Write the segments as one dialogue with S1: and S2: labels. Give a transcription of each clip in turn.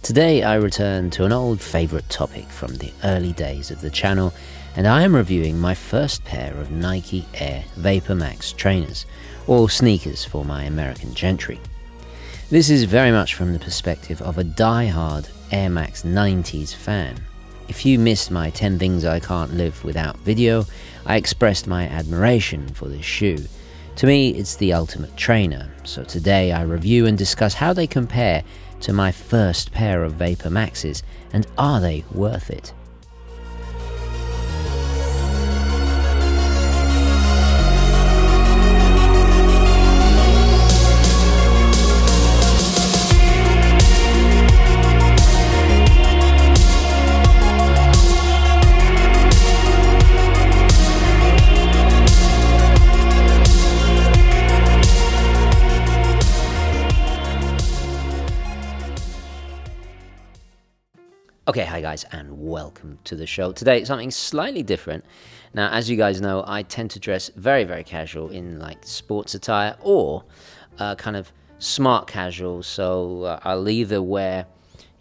S1: Today I return to an old favourite topic from the early days of the channel, and I am reviewing my first pair of Nike Air VaporMax trainers, or sneakers for my American gentry. This is very much from the perspective of a die-hard Air Max 90s fan. If you missed my 10 things I can't live without video, I expressed my admiration for this shoe. To me, it's the ultimate trainer, so today I review and discuss how they compare to my first pair of VaporMaxes, and are they worth it? Okay, hi guys, and welcome to the show. Today, something slightly different. Now, as you guys know, I tend to dress very, very casual in like sports attire or kind of smart casual. So I'll either wear,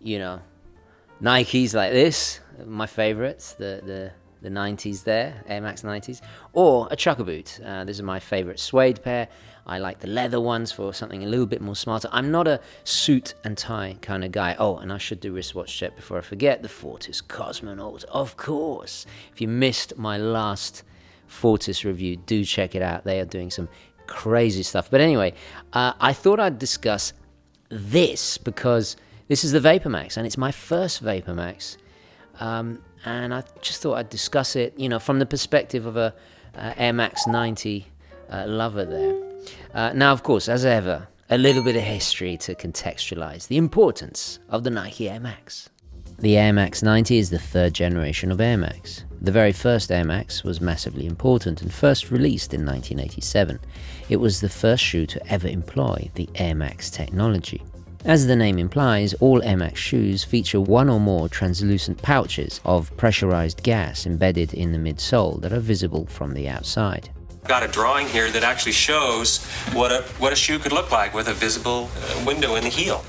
S1: Nikes like this, my favorites, the 90s there, Air Max 90s, or a chukka boot. This is my favorite suede pair. I like the leather ones for something a little bit more smarter. I'm not a suit and tie kind of guy. Oh, and I should do wristwatch check before I forget. The Fortis Cosmonaut, of course. If you missed my last Fortis review, do check it out. They are doing some crazy stuff. But anyway, I thought I'd discuss this because this is the VaporMax, and it's my first VaporMax. And I just thought I'd discuss it, from the perspective of a Air Max 90 lover there. Now, of course, as ever, a little bit of history to contextualize the importance of the Nike Air Max. The Air Max 90 is the third generation of Air Max. The very first Air Max was massively important and first released in 1987. It was the first shoe to ever employ the Air Max technology. As the name implies, all Air Max shoes feature one or more translucent pouches of pressurized gas embedded in the midsole that are visible from the outside.
S2: Got a drawing here that actually shows what a shoe could look like with a visible window in the heel.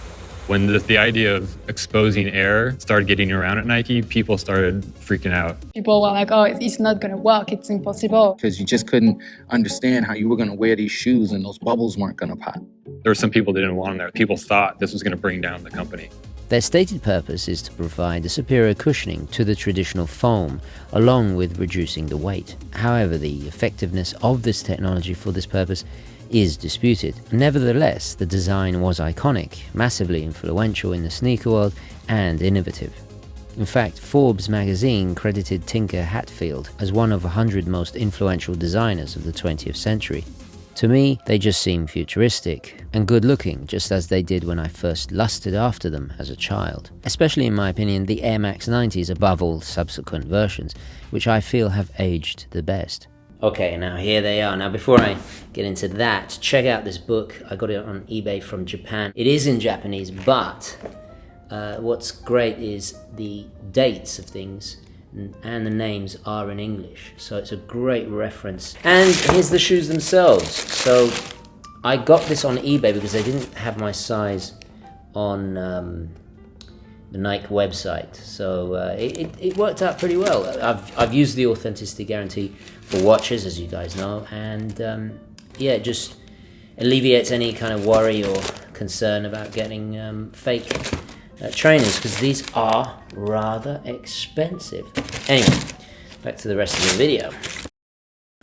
S3: When the idea of exposing air started getting around at Nike, people started freaking out.
S4: People were like, oh, it's not going to work. It's impossible.
S5: Because you just couldn't understand how you were going to wear these shoes and those bubbles weren't going to pop.
S3: There were some people that didn't want them there. People thought this was going to bring down the company.
S1: Their stated purpose is to provide a superior cushioning to the traditional foam, along with reducing the weight. However, the effectiveness of this technology for this purpose is disputed. Nevertheless, the design was iconic, massively influential in the sneaker world, and innovative. In fact, Forbes magazine credited Tinker Hatfield as one of 100 most influential designers of the 20th century. To me, they just seem futuristic and good-looking, just as they did when I first lusted after them as a child. Especially, in my opinion, the Air Max 90s above all subsequent versions, which I feel have aged the best. Okay, now here they are. Now, before I get into that, check out this book. I got it on eBay from Japan. It is in Japanese, but what's great is the dates of things and the names are in English, so it's a great reference. And here's the shoes themselves. So I got this on eBay because they didn't have my size on the Nike website, so it worked out pretty well. I've used the authenticity guarantee for watches, as you guys know, and it just alleviates any kind of worry or concern about getting fake trainers, because these are rather expensive. Anyway, back to the rest of the video.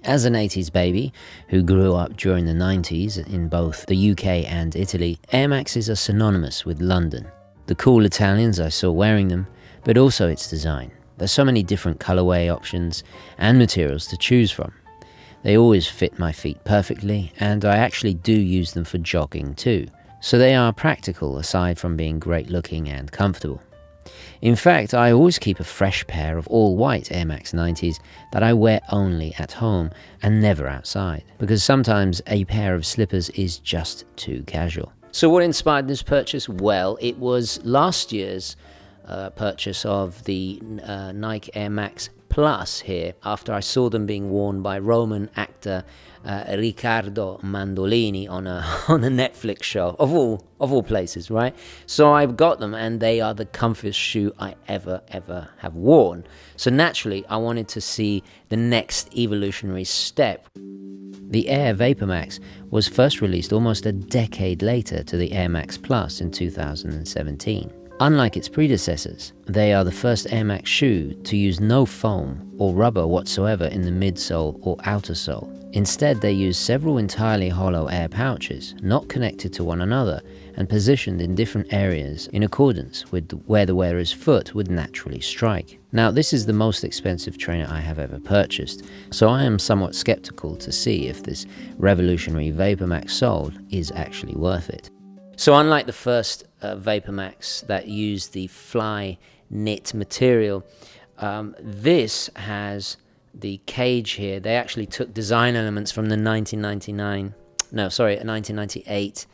S1: As an 80s baby who grew up during the 90s in both the UK and Italy, Air Maxes are synonymous with London. The cool Italians I saw wearing them, but also its design. There's so many different colorway options and materials to choose from. They always fit my feet perfectly, and I actually do use them for jogging too. So they are practical aside from being great looking and comfortable. In fact, I always keep a fresh pair of all white Air Max 90s that I wear only at home and never outside, because sometimes a pair of slippers is just too casual. So what inspired this purchase? Well, it was last year's purchase of the Nike Air Max Plus here after I saw them being worn by Roman actor Riccardo Mandolini on a Netflix show of all places, right? So I've got them, and they are the comfiest shoe I ever have worn. So naturally, I wanted to see the next evolutionary step. The Air VaporMax was first released almost a decade later to the Air Max Plus in 2017. Unlike its predecessors, they are the first Air Max shoe to use no foam or rubber whatsoever in the midsole or outer sole. Instead, they use several entirely hollow air pouches, not connected to one another, and positioned in different areas in accordance with where the wearer's foot would naturally strike. Now, this is the most expensive trainer I have ever purchased, so I am somewhat skeptical to see if this revolutionary VaporMax sole is actually worth it. So unlike the first VaporMax that used the fly knit material, this has the cage here. They actually took design elements from the 1998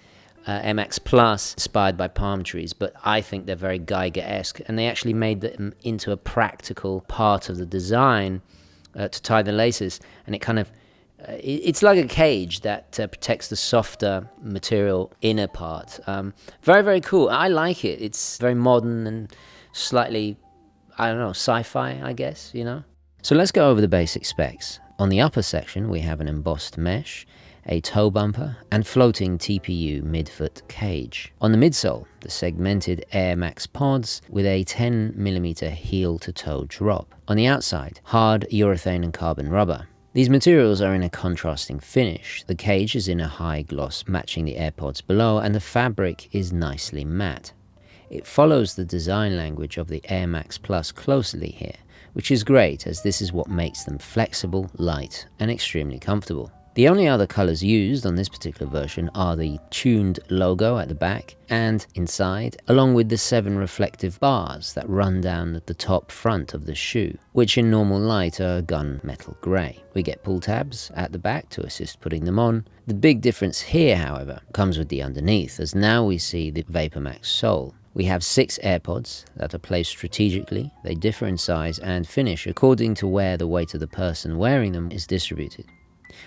S1: MX Plus, inspired by palm trees, but I think they're very Geiger-esque, and they actually made them into a practical part of the design to tie the laces, and it kind of it's like a cage that protects the softer material inner part. Very, very cool. I like it. It's very modern and slightly, I don't know, sci-fi, I guess, you know? So let's go over the basic specs. On the upper section, we have an embossed mesh, a toe bumper, and floating TPU midfoot cage. On the midsole, the segmented Air Max pods with a 10mm heel-to-toe drop. On the outside, hard urethane and carbon rubber. These materials are in a contrasting finish. The cage is in a high gloss matching the AirPods below, and the fabric is nicely matte. It follows the design language of the Air Max Plus closely here, which is great as this is what makes them flexible, light, and extremely comfortable. The only other colors used on this particular version are the tuned logo at the back and inside, along with the 7 reflective bars that run down the top front of the shoe, which in normal light are gunmetal grey. We get pull tabs at the back to assist putting them on. The big difference here, however, comes with the underneath, as now we see the VaporMax sole. We have 6 AirPods that are placed strategically. They differ in size and finish according to where the weight of the person wearing them is distributed.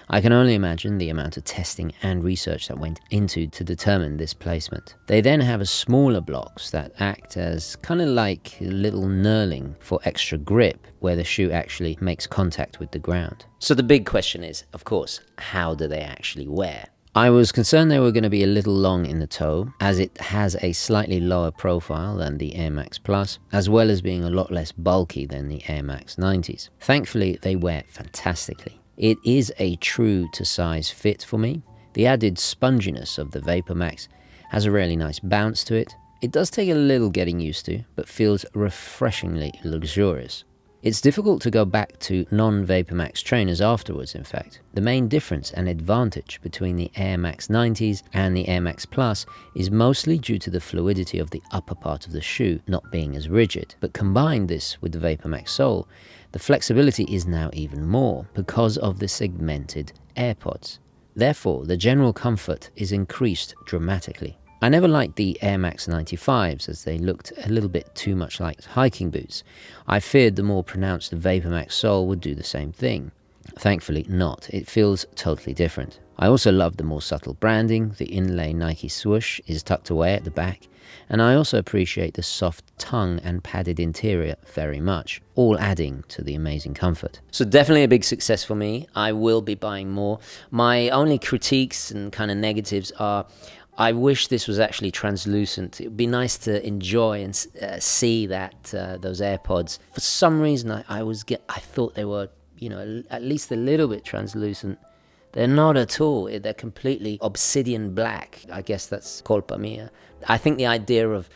S1: I can only imagine the amount of testing and research that went into to determine this placement. They then have a smaller blocks that act as kind of like a little knurling for extra grip where the shoe actually makes contact with the ground. So the big question is, of course, how do they actually wear? I was concerned they were going to be a little long in the toe, as it has a slightly lower profile than the Air Max Plus, as well as being a lot less bulky than the Air Max 90s. Thankfully, they wear fantastically. It is a true to size fit for me. The added sponginess of the VaporMax has a really nice bounce to it. It does take a little getting used to, but feels refreshingly luxurious. It's difficult to go back to non-VaporMax trainers afterwards, in fact. The main difference and advantage between the Air Max 90s and the Air Max Plus is mostly due to the fluidity of the upper part of the shoe not being as rigid. But combine this with the VaporMax sole, the flexibility is now even more because of the segmented AirPods. Therefore, the general comfort is increased dramatically. I never liked the Air Max 95s as they looked a little bit too much like hiking boots. I feared the more pronounced VaporMax sole would do the same thing. Thankfully not, it feels totally different. I also love the more subtle branding, the inlay Nike swoosh is tucked away at the back, and I also appreciate the soft tongue and padded interior very much, all adding to the amazing comfort. So definitely a big success for me. I will be buying more. My only critiques and kind of negatives are, I wish this was actually translucent. It would be nice to enjoy and see that those AirPods. For some reason, I thought they were, at least a little bit translucent. They're not at all. They're completely obsidian black. I guess that's colpa mia. I think the idea of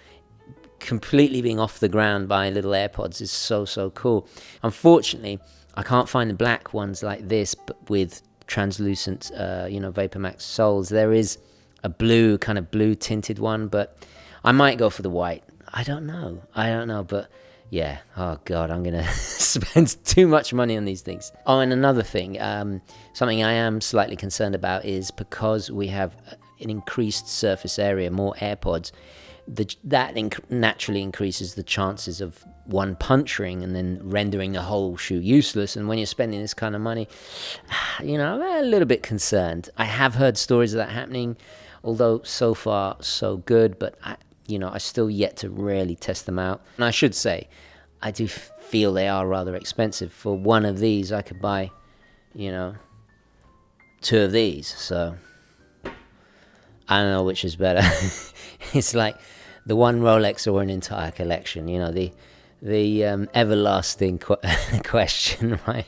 S1: completely being off the ground by little AirPods is so cool. Unfortunately, I can't find the black ones like this, but with translucent, VaporMax soles. There is a blue tinted one, but I might go for the white. I don't know, but yeah, oh God, I'm gonna spend too much money on these things. Oh, and another thing, something I am slightly concerned about is because we have an increased surface area, more AirPods, naturally increases the chances of one puncturing and then rendering the whole shoe useless. And when you're spending this kind of money, I'm a little bit concerned. I have heard stories of that happening, although so far so good, but I still yet to really test them out. And I should say, I do feel they are rather expensive. For one of these, I could buy, 2 of these. So I don't know which is better. It's like the one Rolex or an entire collection, the everlasting question, right?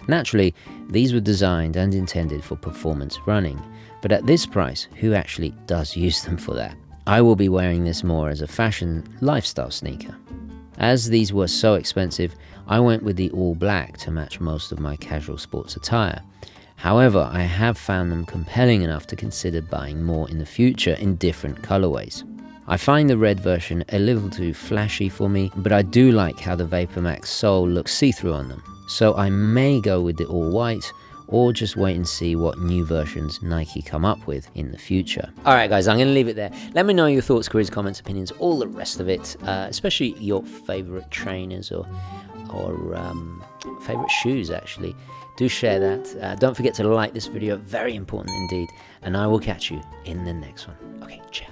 S1: Naturally, these were designed and intended for performance running, but at this price, who actually does use them for that? I will be wearing this more as a fashion lifestyle sneaker. As these were so expensive, I went with the all black to match most of my casual sports attire. However, I have found them compelling enough to consider buying more in the future in different colorways. I find the red version a little too flashy for me, but I do like how the VaporMax sole looks see-through on them. So I may go with the all white, or just wait and see what new versions Nike come up with in the future. Alright guys, I'm going to leave it there. Let me know your thoughts, queries, comments, opinions, all the rest of it, especially your favorite trainers or favorite shoes actually. Do share that. Don't forget to like this video, very important indeed, and I will catch you in the next one. Okay, ciao.